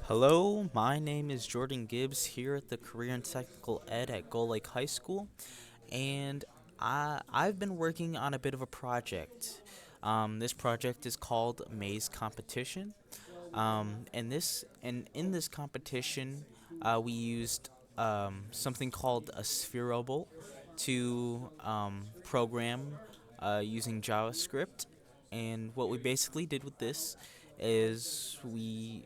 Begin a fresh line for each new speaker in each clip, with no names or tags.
Hello, my name is Jordan Gibbs here at the Career and Technical Ed at Gull Lake High School, and I've been working on a bit of a project. This project is called Maze Competition, and in this competition, we used something called a Sphero Bolt to program using JavaScript, and what we basically did with this is we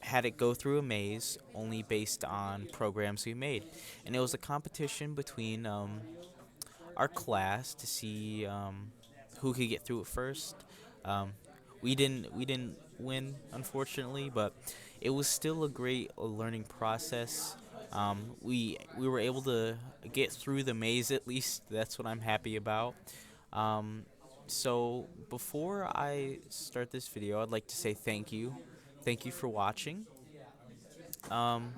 had it go through a maze only based on programs we made, and it was a competition between our class to see who could get through it first. Um, we didn't win, unfortunately, but it was still a great learning process. We were able to get through the maze, at least. That's what I'm happy about. Um, so before I start this video, I'd like to say thank you. Thank you for watching. Um,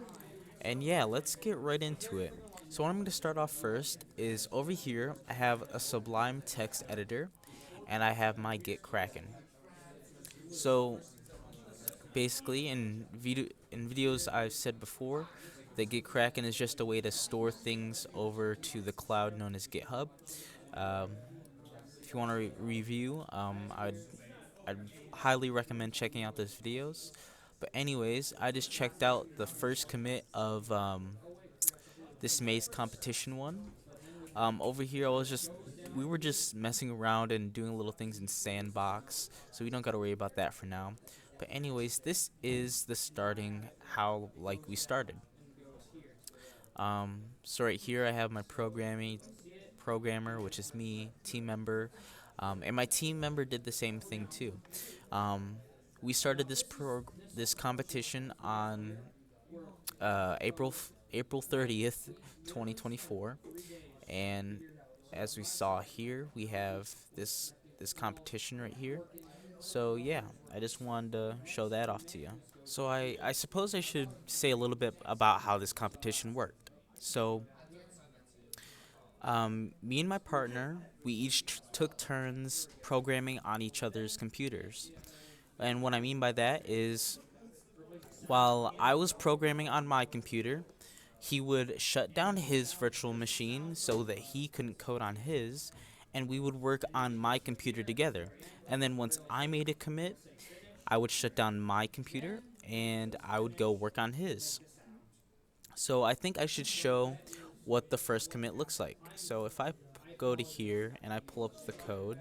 and yeah, let's get right into it. So what I'm going to start off first is over here I have a Sublime text editor and I have my Git Kraken. So basically in videos I've said before that Git Kraken is just a way to store things over to the cloud known as GitHub. Um, if you want to review, I'd highly recommend checking out those videos. But anyways, I just checked out the first commit of this maze competition one. Over here, we were just messing around and doing little things in Sandbox, so we don't gotta worry about that for now. But anyways, this is the starting how like we started. So right here I have my programmer, which is me, team member, and my team member did the same thing too. Um, we started this competition on April 30th, 2024, and as we saw here, we have this competition right here. So yeah, I just wanted to show that off to you. So I suppose I should say a little bit about how this competition worked. So me and my partner, we each took turns programming on each other's computers. And what I mean by that is while I was programming on my computer, he would shut down his virtual machine so that he couldn't code on his, and we would work on my computer together. And then once I made a commit, I would shut down my computer and I would go work on his. So I think I should show what the first commit looks like. So if I go to here and I pull up the code,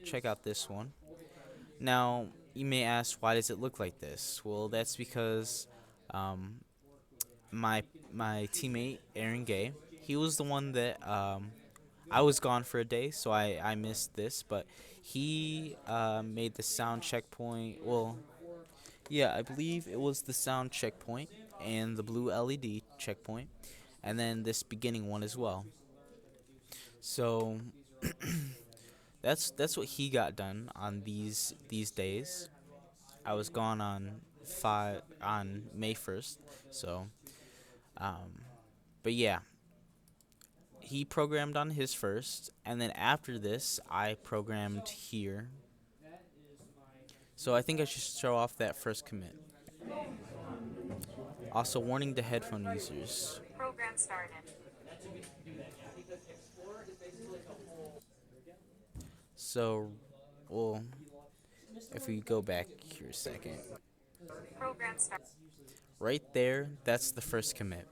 check out this one. Now, you may ask, why does it look like this? Well, that's because um, my teammate Aaron Gay, he was the one that I was gone for a day, so I missed this, but he made the sound checkpoint. Well, yeah, I believe it was the sound checkpoint and the blue LED checkpoint, and then this beginning one as well. So that's what he got done on these days. I was gone on May 1st, so um, but yeah, he programmed on his first, and then after this, I programmed here. So I think I should show off that first commit. Also, warning to headphone users. Program started. So, well, if we go back here a second. Program start. Right there, that's the first commit.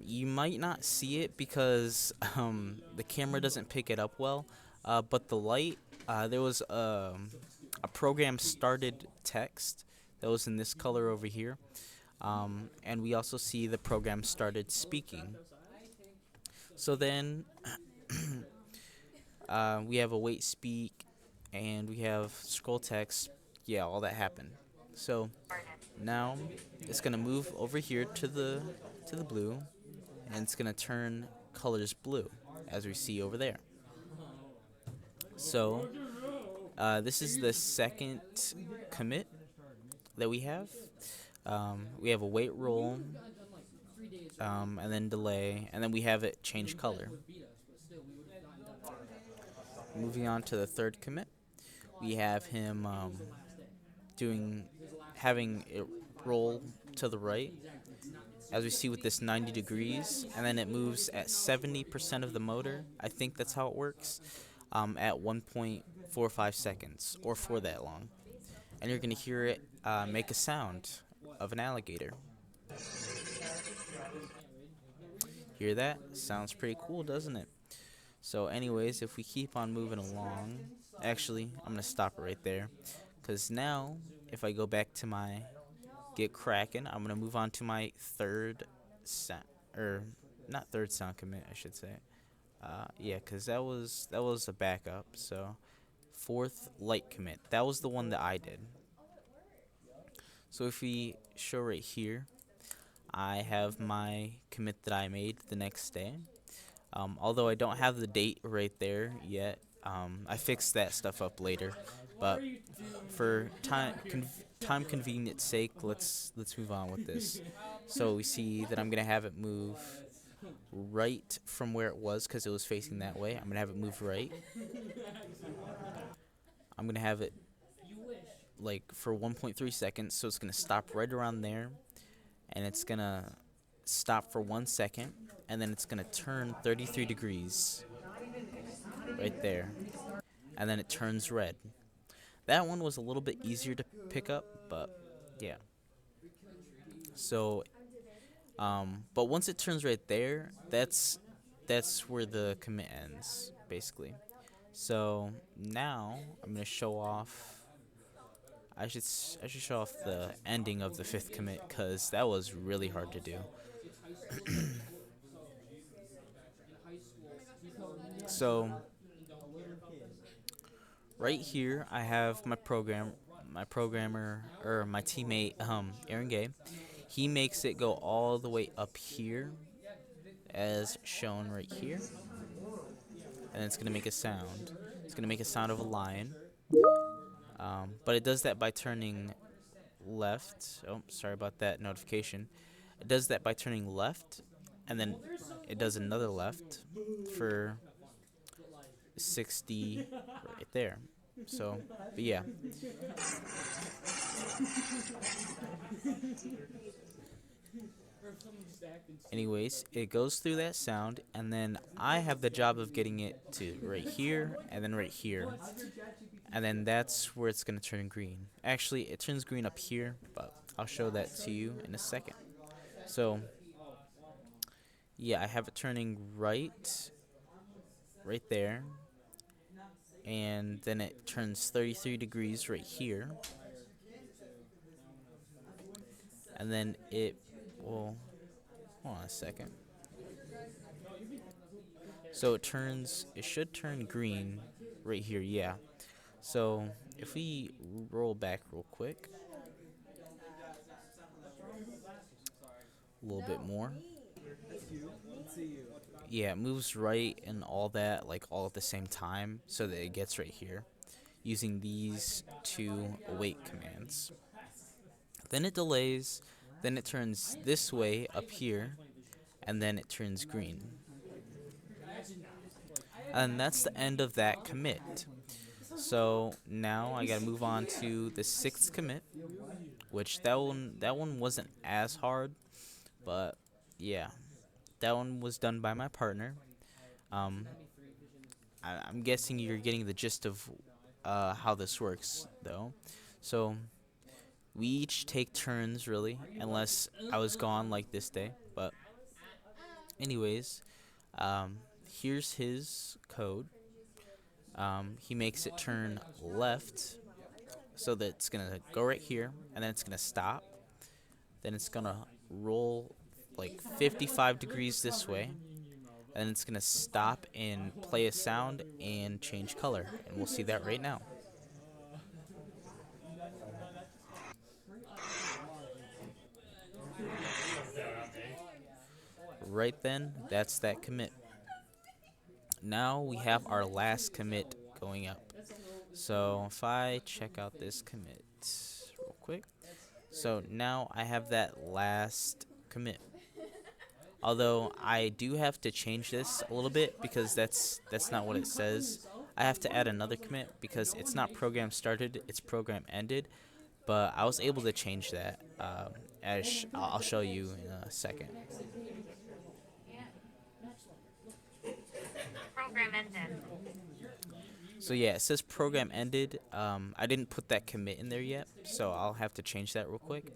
You might not see it because the camera doesn't pick it up well, but the light, there was a program started text that was in this color over here, and we also see the program started speaking. So then we have await speak, and we have scroll text. Yeah, all that happened. So now it's gonna move over here to the blue, and it's gonna turn colors blue, as we see over there. So this is the second commit that we have. We have a wait roll, and then delay, and then we have it change color. Moving on to the third commit, we have him doing having it roll to the right, as we see with this 90 degrees, and then it moves at 70% of the motor. I think that's how it works, at 1.45 seconds, or for that long. And you're going to hear it make a sound of an alligator. Hear that? Sounds pretty cool, doesn't it? So, anyways, if we keep on moving along, actually, I'm going to stop it right there. Because now, if I go back to my get cracking, I'm going to move on to my third sound, or not third sound commit, I should say. Yeah, because that was a backup. So, fourth light commit. That was the one that I did. So if we show right here, I have my commit that I made the next day. Although I don't have the date right there yet, I fixed that stuff up later. But for time convenience sake, let's move on with this. So we see that I'm gonna have it move right from where it was because it was facing that way. I'm gonna have it move right. I'm gonna have it like for 1.3 seconds, so it's gonna stop right around there, and it's gonna stop for 1 second, and then it's gonna turn 33 degrees right there, and then it turns red. That one was a little bit easier to pick up, but yeah. So, but once it turns right there, that's where the commit ends, basically. So now I'm gonna show off. I should show off the ending of the fifth commit because that was really hard to do. So right here I have my programmer or my teammate Aaron Gay. He makes it go all the way up here as shown right here, and it's gonna make a sound. It's gonna make a sound of a lion, but it does that by turning left. Oh, sorry about that notification. It does that by turning left, and then it does another left for 60 right there. So, but yeah. Anyways, it goes through that sound, and then I have the job of getting it to right here, and then right here. And then that's where it's going to turn green. Actually, it turns green up here, but I'll show that to you in a second. So, yeah, I have it turning right there, and then it turns 33 degrees right here, and then well, hold on a second. So it should turn green right here, yeah. So if we roll back real quick, a little bit more. Yeah, it moves right and all that, like all at the same time, so that it gets right here, using these two await commands. Then it delays, then it turns this way up here, and then it turns green. And that's the end of that commit. So now I gotta move on to the sixth commit, which that one wasn't as hard, but yeah, that one was done by my partner. Um, I'm guessing you're getting the gist of how this works, though. So we each take turns, really, unless I was gone like this day. But anyways, here's his code. He makes it turn left, so that it's gonna go right here, and then it's gonna stop. Then it's gonna roll like 55 degrees this way, and it's gonna stop and play a sound and change color, and we'll see that right now. Right then, that's that commit. Now we have our last commit going up. So if I check out this commit real quick, so now I have that last commit. Although I do have to change this a little bit because that's not what it says. I have to add another commit because it's not program started, it's program ended. but I was able to change that. I'll show you in a second.
Program ended.
So yeah, it says program ended. I didn't put that commit in there yet, so I'll have to change that real quick.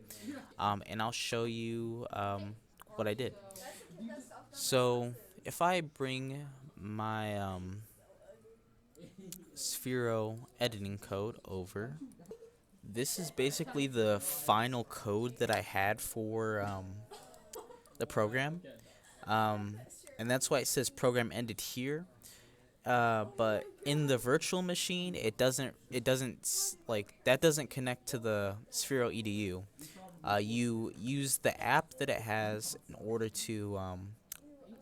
And I'll show you what I did. So if I bring my Sphero editing code over, this is basically the final code that I had for the program, um, and that's why it says program ended here. But in the virtual machine, like that doesn't connect to the Sphero EDU. You use the app that it has in order to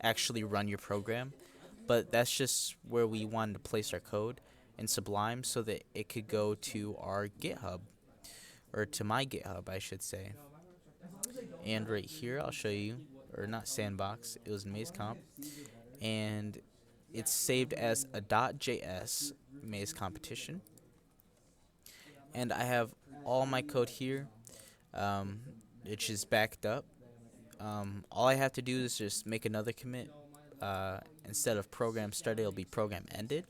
actually run your program, but that's just where we wanted to place our code in Sublime so that it could go to our GitHub, or to my GitHub, I should say. And right here, I'll show you, or not sandbox, it was Maze Comp, and it's saved as a .js maze competition. And I have all my code here, um, which is backed up. All I have to do is just make another commit. Instead of program started, it'll be program ended.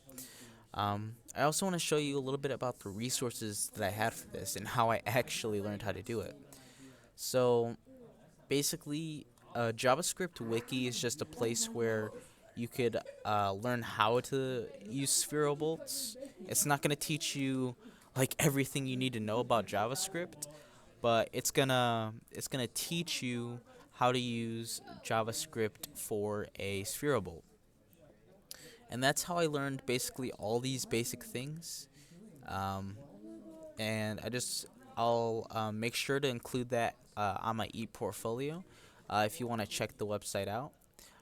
I also want to show you a little bit about the resources that I had for this and how I actually learned how to do it. So basically, a JavaScript wiki is just a place where you could learn how to use Sphero bolts. It's not going to teach you like everything you need to know about JavaScript, but it's gonna teach you how to use JavaScript for a Sphero bolt. And that's how I learned basically all these basic things. Um, and I'll make sure to include that on my portfolio if you want to check the website out.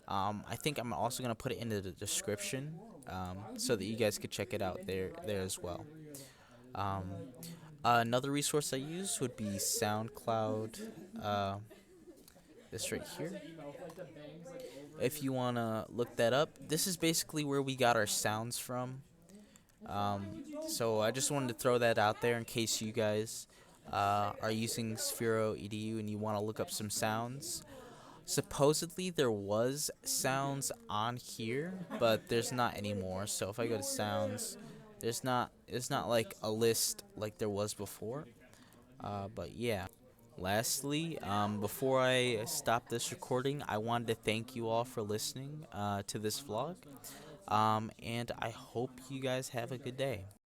I think I'm also gonna put it into the description so that you guys could check it out there as well. Um, Another resource I use would be SoundCloud. Uh, this right here. If you wanna look that up, this is basically where we got our sounds from. Um, so I just wanted to throw that out there in case you guys are using Sphero EDU and you want to look up some sounds. Supposedly there was sounds on here, but there's not anymore. So if I go to sounds, it's not like a list like there was before. But yeah. Lastly, before I stop this recording, I wanted to thank you all for listening to this vlog. And I hope you guys have a good day.